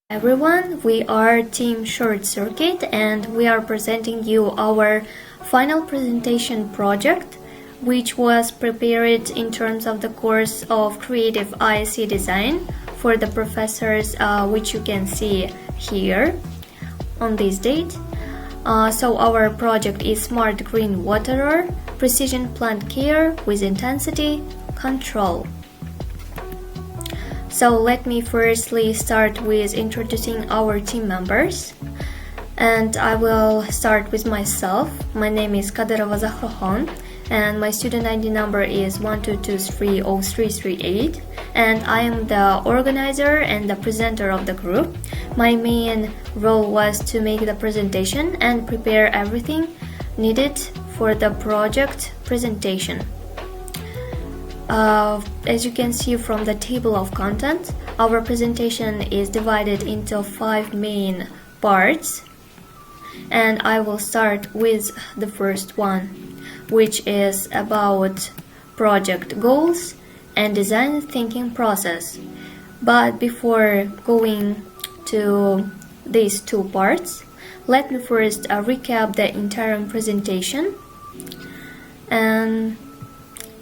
Everyone, we are Team Short Circuit and we are presenting you our final presentation project, which was prepared in terms of the course of Creative IC Design for the professors, which you can see here on this date. So our project is Smart Green Waterer, Precision Plant Care with Intensity Control. So let me firstly start with introducing our team members, and I will start with myself. My name is Kadyrova Zakhrokhon and my student ID number is 122303338, and I am the organizer and the presenter of the group. My main role was to make the presentation and prepare everything needed for the project presentation. As you can see from the table of contents, our presentation is divided into 5 main parts, and I will start with the first one, which is about project goals and design thinking process. But before going to these two parts, let me first recap the entire presentation, and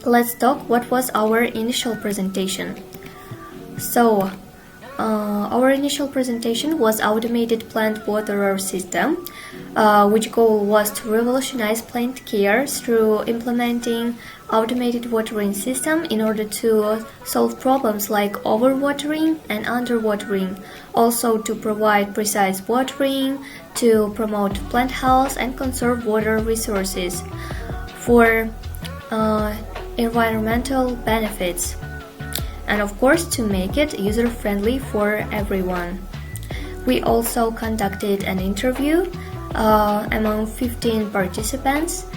let's talk what was our initial presentation. So, our initial presentation was automated plant waterer system, which goal was to revolutionize plant care through implementing automated watering system in order to solve problems like overwatering and underwatering, also to provide precise watering, to promote plant health and conserve water resources for environmental benefits, and of course to make it user-friendly for everyone. We also conducted an interview among 15 participants,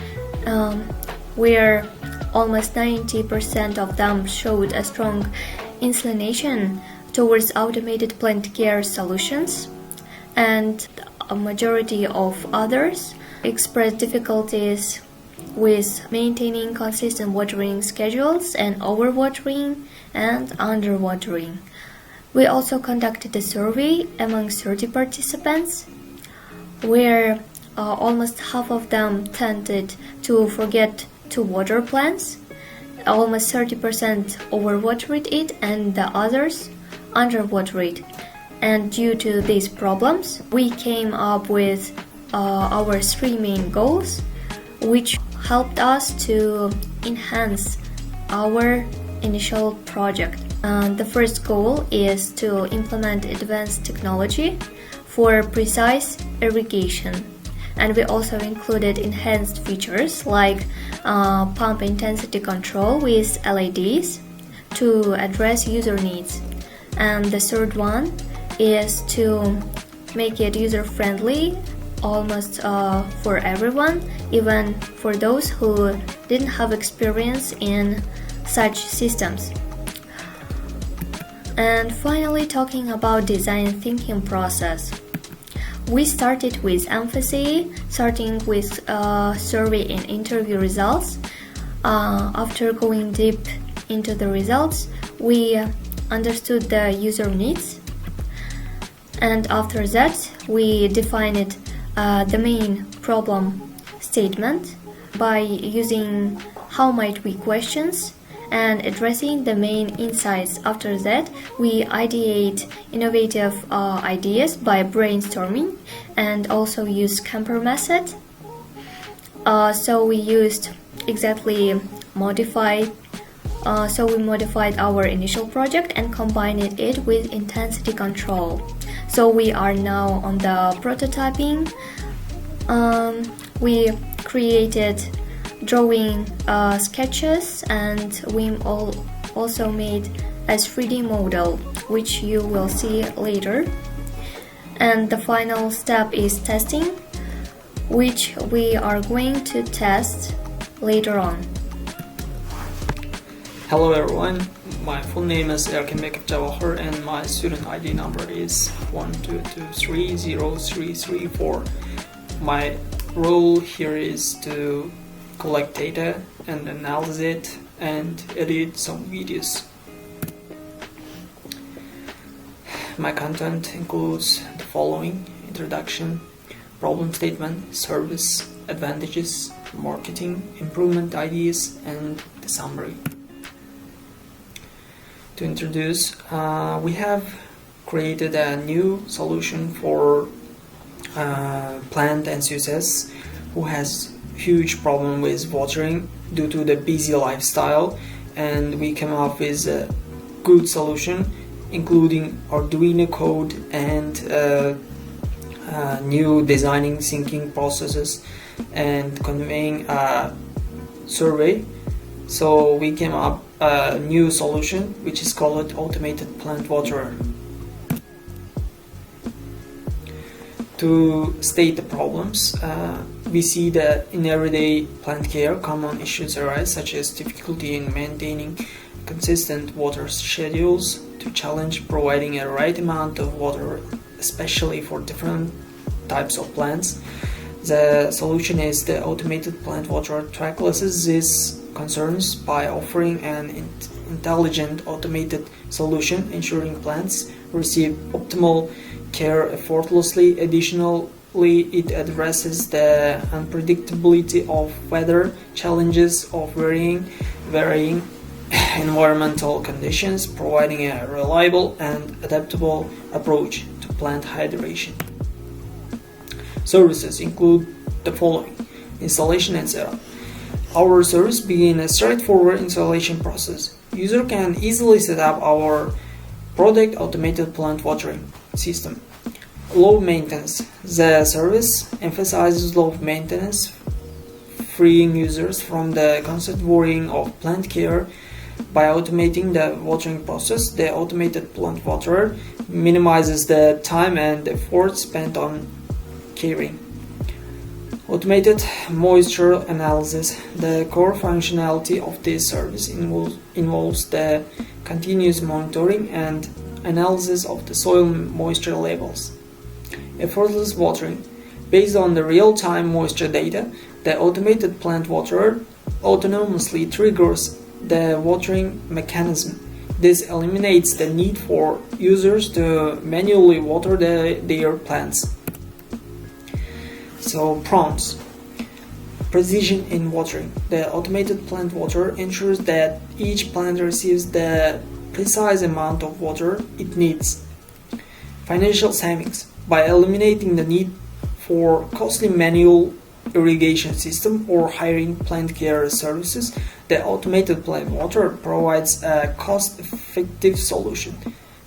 where almost 90% of them showed a strong inclination towards automated plant care solutions, and a majority of others expressed difficulties with maintaining consistent watering schedules and overwatering and underwatering. We also conducted a survey among 30 participants, where almost half of them tended to forget to water plants, almost 30% overwatered it, and the others underwatered it. And due to these problems, we came up with our 3 main goals, which helped us to enhance our initial project. The first goal is to implement advanced technology for precise irrigation, and we also included enhanced features like pump intensity control with LEDs to address user needs. And the third one is to make it user-friendly almost for everyone, even for those who didn't have experience in such systems. And finally, talking about design thinking process. We started with empathy, starting with survey and interview results. After going deep into the results, we understood the user needs, and after that we defined the main problem statement by using how might we questions and addressing the main insights. After that, we ideate innovative ideas by brainstorming and also use Camper method. So we used exactly modified. So we modified our initial project and combined it with intensity control. So we are now on the prototyping. We created drawing sketches, and we also made a 3D model, which you will see later. And the final step is testing, which we are going to test later on. Hello everyone, my full name is Erkin Bekip Jawahar and my student ID number is 122303334. My role here is to collect data and analyze it and edit some videos. My content includes the following: introduction, problem statement, service, advantages, marketing, improvement ideas, and the summary. To introduce, we have created a new solution for plant enthusiasts who has huge problem with watering due to the busy lifestyle, and we came up with a good solution including Arduino code and new designing thinking processes and conveying a survey. So we came up a new solution which is called automated plant waterer. To state the problems, we see that in everyday plant care common issues arise, such as difficulty in maintaining consistent water schedules, to challenge providing a right amount of water, especially for different types of plants. The solution is the automated plant waterer tackles these concerns by offering an intelligent automated solution, ensuring plants receive optimal care effortlessly. Additionally, it addresses the unpredictability of weather challenges of varying environmental conditions, providing a reliable and adaptable approach to plant hydration. Services include the following: installation and setup. Our service begins a straightforward installation process. User can easily set up our product automated plant watering system. Low maintenance. The service emphasizes low maintenance, freeing users from the constant worrying of plant care. By automating the watering process, the automated plant waterer minimizes the time and effort spent on caring. Automated moisture analysis. The core functionality of this service involves the continuous monitoring and analysis of the soil moisture levels. Effortless watering. Based on the real-time moisture data, the automated plant waterer autonomously triggers the watering mechanism. This eliminates the need for users to manually water their plants. So, prongs. Precision in watering. The automated plant waterer ensures that each plant receives the precise amount of water it needs. Financial savings. By eliminating the need for costly manual irrigation system or hiring plant care services, the automated plant waterer provides a cost-effective solution.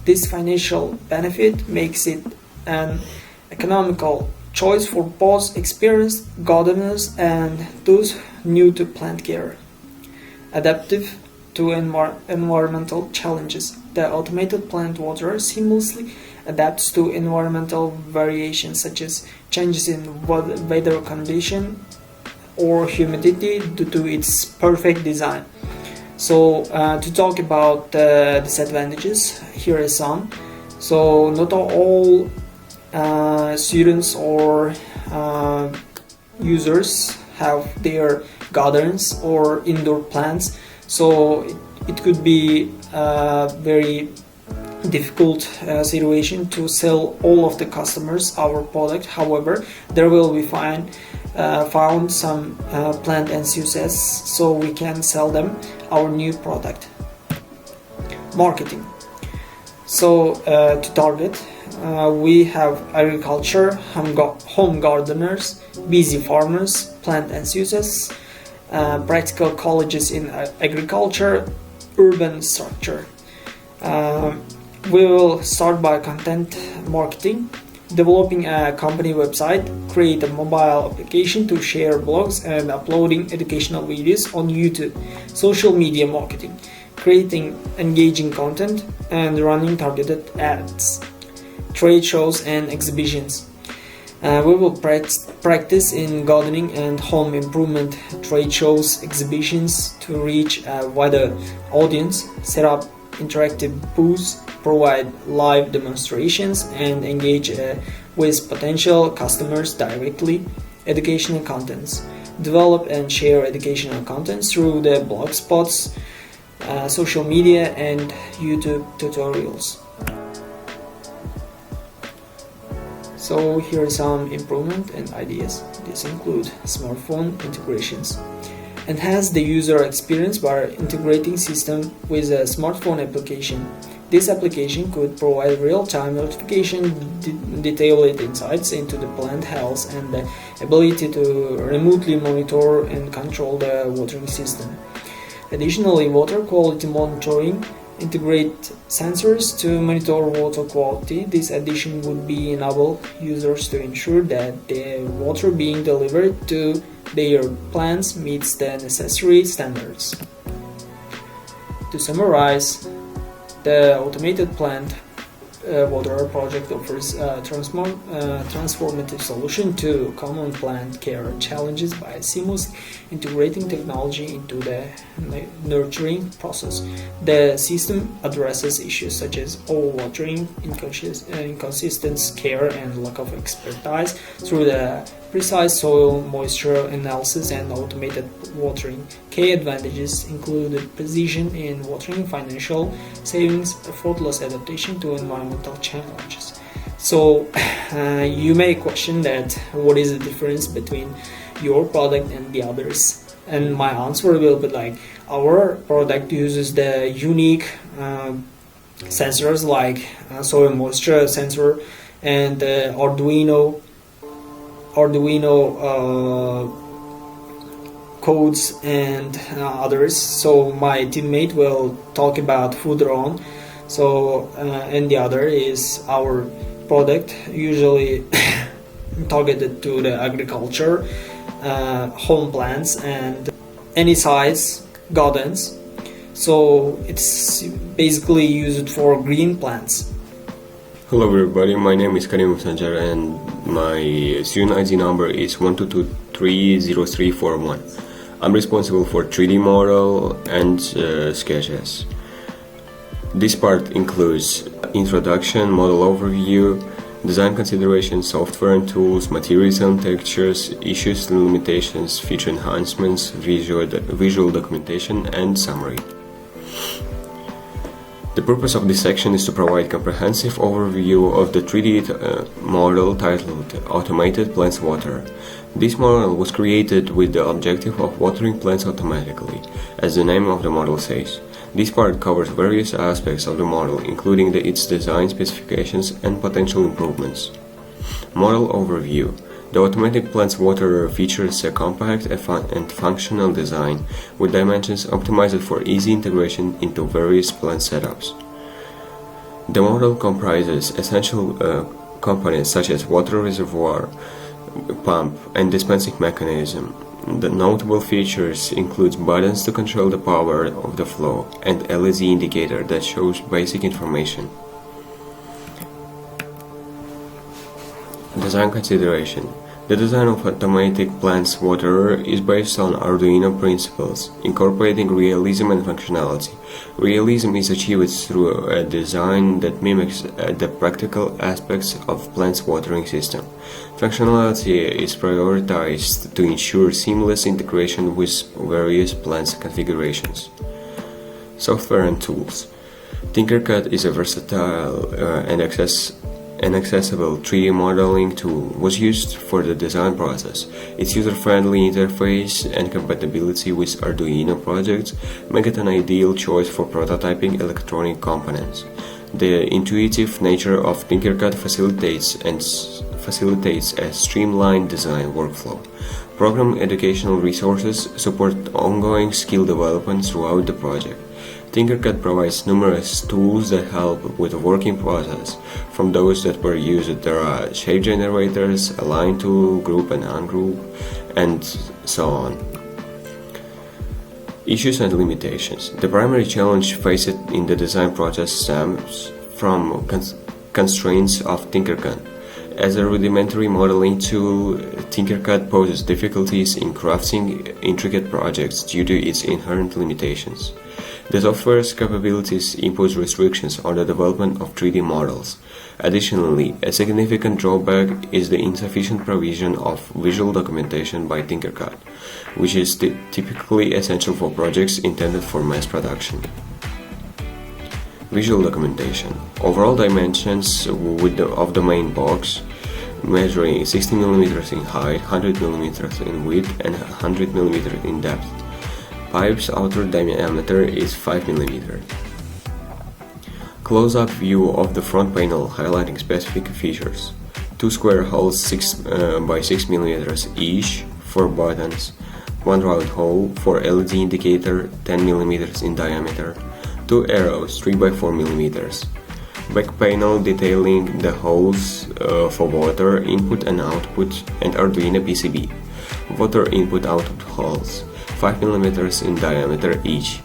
This financial benefit makes it an economical choice for both experienced gardeners and those new to plant care. Adaptive to environmental challenges. The automated plant waterer seamlessly adapts to environmental variations such as changes in weather condition or humidity due to its perfect design. So to talk about the disadvantages, here is some. So not all students or users have their gardens or indoor plants, so it could be a very difficult situation to sell all of the customers our product. However, there will be found some plant enthusiasts, so we can sell them our new product. Marketing. So to target, we have agriculture, home gardeners, busy farmers, plant enthusiasts, practical colleges in agriculture, urban structure. We will start by content marketing, developing a company website, create a mobile application to share blogs and uploading educational videos on YouTube, social media marketing, creating engaging content and running targeted ads, trade shows and exhibitions. We will practice in gardening and home improvement trade shows, exhibitions to reach a wider audience, set up interactive booths, provide live demonstrations and engage with potential customers directly, educational contents, develop and share educational contents through the blog spots, social media and YouTube tutorials. So here are some improvement and ideas. These include smartphone integrations. Enhance the user experience by integrating system with a smartphone application. This application could provide real-time notification, detailed insights into the plant health and the ability to remotely monitor and control the watering system. Additionally, water quality monitoring. Integrate sensors to monitor water quality. This addition would be enable users to ensure that the water being delivered to their plants meets the necessary standards. To summarize, the automated plant water project offers a transformative solution to common plant care challenges by seamlessly integrating technology into the nurturing process. The system addresses issues such as overwatering, inconsistent care, and lack of expertise through the precise soil moisture analysis and automated watering. Key advantages include precision in watering, financial savings, effortless adaptation to environmental challenges. So you may question that what is the difference between your product and the others, and my answer will be like, our product uses the unique sensors like soil moisture sensor and Arduino codes and others. So my teammate will talk about further on. So and the other is our product usually targeted to the agriculture, home plants and any size gardens. So it's basically used for green plants. Hello everybody, my name is Karim Sanjar and my student ID number is 12230341. I'm responsible for 3D model and sketches. This part includes introduction, model overview, design considerations, software and tools, materials and textures, issues and limitations, feature enhancements, visual documentation, and summary. The purpose of this section is to provide comprehensive overview of the 3D model titled Automated Plants Water. This model was created with the objective of watering plants automatically, as the name of the model says. This part covers various aspects of the model, including its design specifications and potential improvements. Model overview. The automatic plants water features a compact and functional design with dimensions optimized for easy integration into various plant setups. The model comprises essential components such as water reservoir, pump, and dispensing mechanism. The notable features include buttons to control the power of the flow and LED indicator that shows basic information. Design consideration. The design of automatic plants waterer is based on Arduino principles, incorporating realism and functionality. Realism is achieved through a design that mimics the practical aspects of plants watering system. Functionality is prioritized to ensure seamless integration with various plants configurations. Software and tools. Tinkercad is a versatile and accessible 3D modeling tool was used for the design process. Its user-friendly interface and compatibility with Arduino projects make it an ideal choice for prototyping electronic components. The intuitive nature of Tinkercad facilitates a streamlined design workflow. Program educational resources support ongoing skill development throughout the project. Tinkercad provides numerous tools that help with the working process. From those that were used, there are shape generators, align tool, group and ungroup, and so on. Issues and limitations. The primary challenge faced in the design process stems from constraints of Tinkercad. As a rudimentary modeling tool, Tinkercad poses difficulties in crafting intricate projects due to its inherent limitations. The software's capabilities impose restrictions on the development of 3D models. Additionally, a significant drawback is the insufficient provision of visual documentation by Tinkercad, which is typically essential for projects intended for mass production. Visual documentation. Overall dimensions of the main box, measuring 60 mm in height, 100 mm in width, and 100 mm in depth. Pipe's outer diameter is 5 mm. Close-up view of the front panel highlighting specific features. 2 square holes 6 by 6 mm each for buttons. 1 round hole for LED indicator 10 mm in diameter. 2 arrows 3 by 4 mm. Back panel detailing the holes for water input and output and Arduino PCB. Water input-output holes 5 mm in diameter each.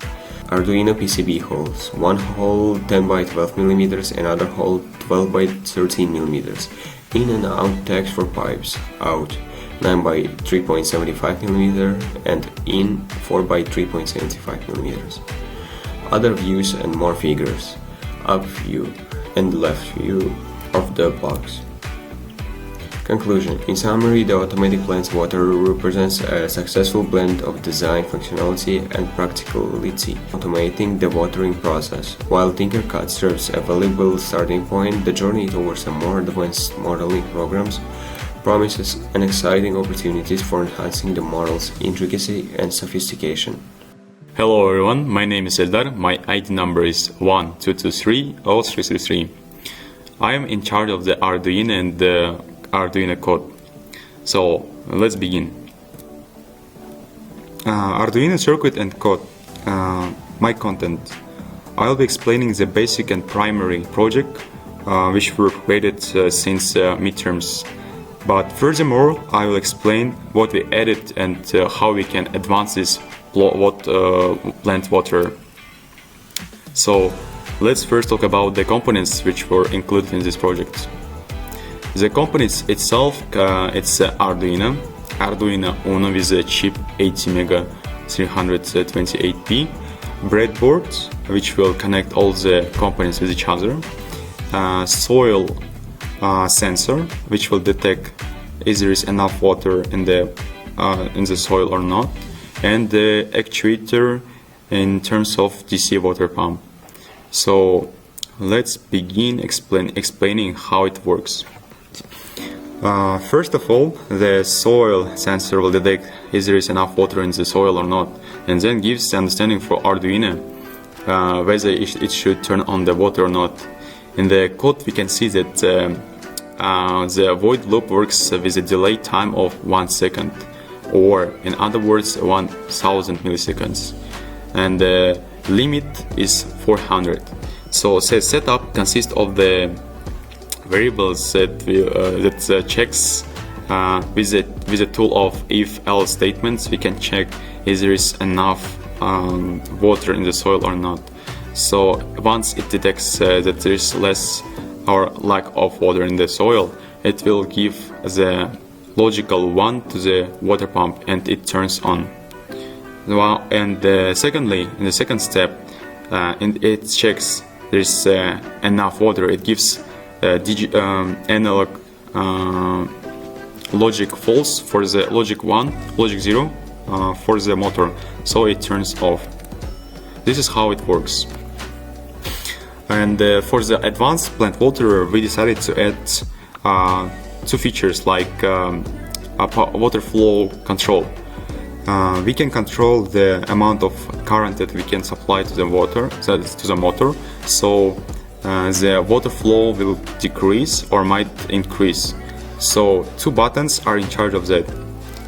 Arduino PCB holes, one hole 10 by 12 mm, another hole 12 by 13 mm. In and out tags for pipes, out 9 by 3.75 mm and in 4 by 3.75 mm. Other views and more figures, up view and left view of the box. Conclusion. In summary, the automatic plants waterer represents a successful blend of design, functionality, and practicality, automating the watering process. While Tinkercad serves a valuable starting point, the journey towards a more advanced modeling programs promises an exciting opportunities for enhancing the model's intricacy and sophistication. Hello everyone, my name is Eldar, my ID number is 1223033. I am in charge of the Arduino and the Arduino code. So let's begin. Arduino circuit and code. My content. I'll be explaining the basic and primary project which were created since midterms. But furthermore, I will explain what we added and how we can advance this plant water. So let's first talk about the components which were included in this project. The components itself, it's Arduino Uno with a chip ATmega 328P, breadboard which will connect all the components with each other, soil sensor which will detect if there is enough water in the soil or not, and the actuator in terms of DC water pump. So let's begin explaining how it works. First of all, the soil sensor will detect if there is enough water in the soil or not, and then gives the understanding for Arduino whether it should turn on the water or not. In the code we can see that the void loop works with a delay time of 1 second, or in other words 1000 milliseconds, and the limit is 400. So the setup consists of the variables that checks with the tool of if-else statements. We can check if there is enough water in the soil or not. So once it detects that there is less or lack of water in the soil, it will give the logical 1 to the water pump and it turns on. And secondly, in the second step, it checks there's enough water. It gives analog logic false for the logic 1, logic 0 for the motor, so it turns off. This is how it works. And for the advanced plant water, we decided to add two features like water flow control. We can control the amount of current that we can supply to the water, to the motor, so the water flow will decrease or might increase. So two buttons are in charge of that.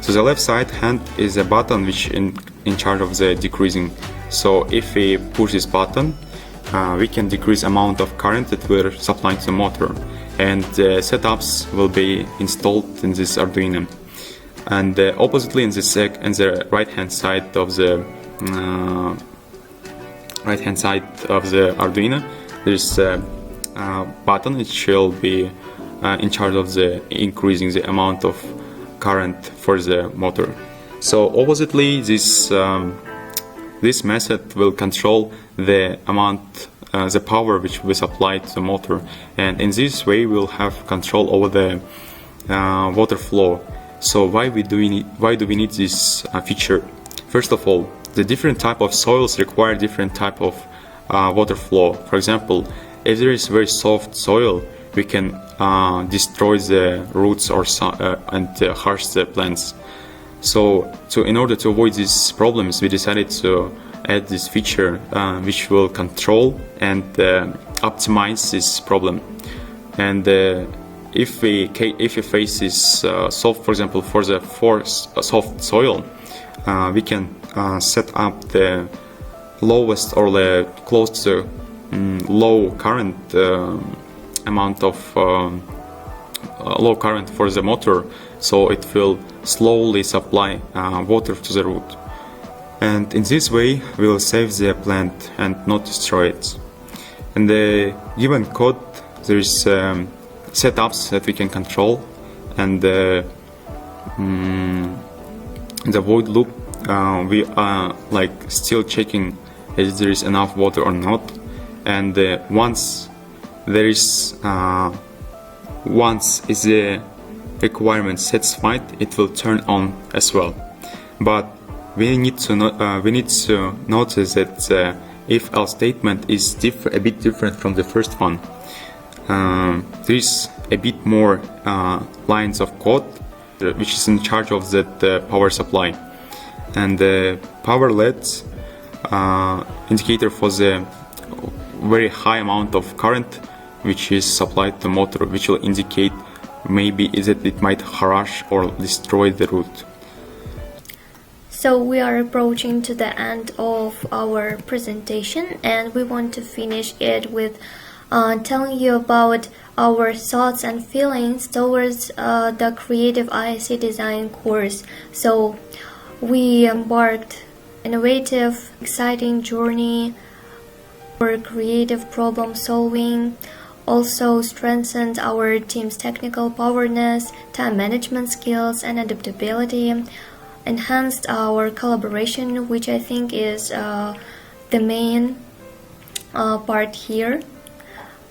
So the left side hand is a button which in charge of the decreasing. So if we push this button, we can decrease amount of current that we're supplying to the motor, and the setups will be installed in this Arduino. And oppositely, in the right hand side of the Arduino, there's a button which will be in charge of the increasing the amount of current for the motor. So oppositely, this method will control the amount, the power which we supply to the motor, and in this way we'll have control over the water flow. So why do we need this feature? First of all, the different type of soils require different type of water flow. For example, if there is very soft soil, we can destroy the roots and harsh the plants. So in order to avoid these problems, we decided to add this feature which will control and optimize this problem. And if we face this soft, for example, for the soft soil, we can set up the lowest or the close to low current amount of low current for the motor, so it will slowly supply water to the root. And in this way, we will save the plant and not destroy it. In the given code, there is setups that we can control, and in the void loop, we are still checking if there is enough water or not. And once is the requirement satisfied, it will turn on as well. But we need to notice that if-else statement is a bit different from the first one. There is a bit more lines of code which is in charge of that power supply, and the power LED indicator for the very high amount of current which is supplied to the motor, which will indicate maybe that it might harass or destroy the root. So we are approaching to the end of our presentation, and we want to finish it with telling you about our thoughts and feelings towards the Creative IC Design course. So we embarked innovative, exciting journey for creative problem solving, also strengthened our team's technical powerness, time management skills and adaptability, enhanced our collaboration, which I think is the main part here.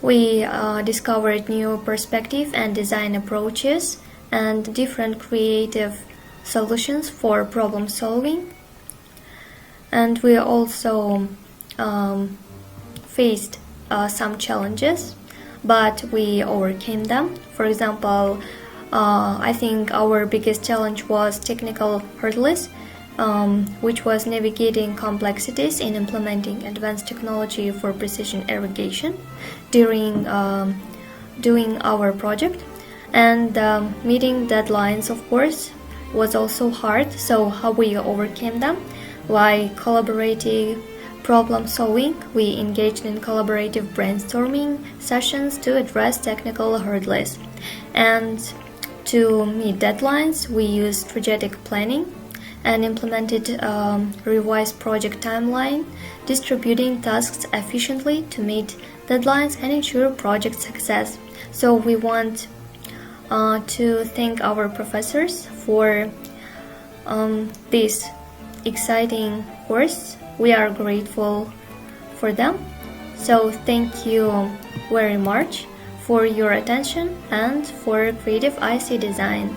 We discovered new perspective and design approaches and different creative solutions for problem solving. And we also faced some challenges, but we overcame them. For example, I think our biggest challenge was technical hurdles, which was navigating complexities in implementing advanced technology for precision irrigation during doing our project. And meeting deadlines, of course, was also hard. So how we overcame them? By collaborating problem solving, we engaged in collaborative brainstorming sessions to address technical hurdles. And to meet deadlines, we used strategic planning and implemented revised project timeline, distributing tasks efficiently to meet deadlines and ensure project success. So we want to thank our professors for this exciting course. We are grateful for them. So thank you very much for your attention and for Creative IC Design.